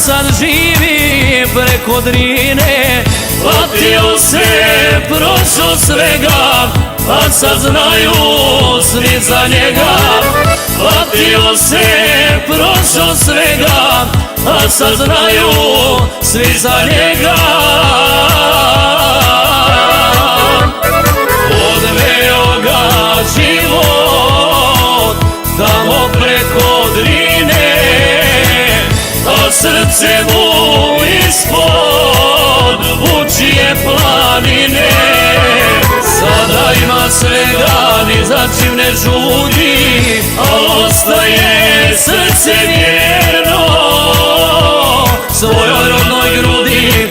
sad živi preko Drine, patio se, prošao svega, a sad znaju svi za njega. Patio se, prošao svega, a sad znaju svi za njega. Odveo ga život tamo preko Drine, a srce mu ispod vučije planine. Sada ima svega, ni za čim ne žudi, a ostaje srce vjerno svojoj rodnoj grudi.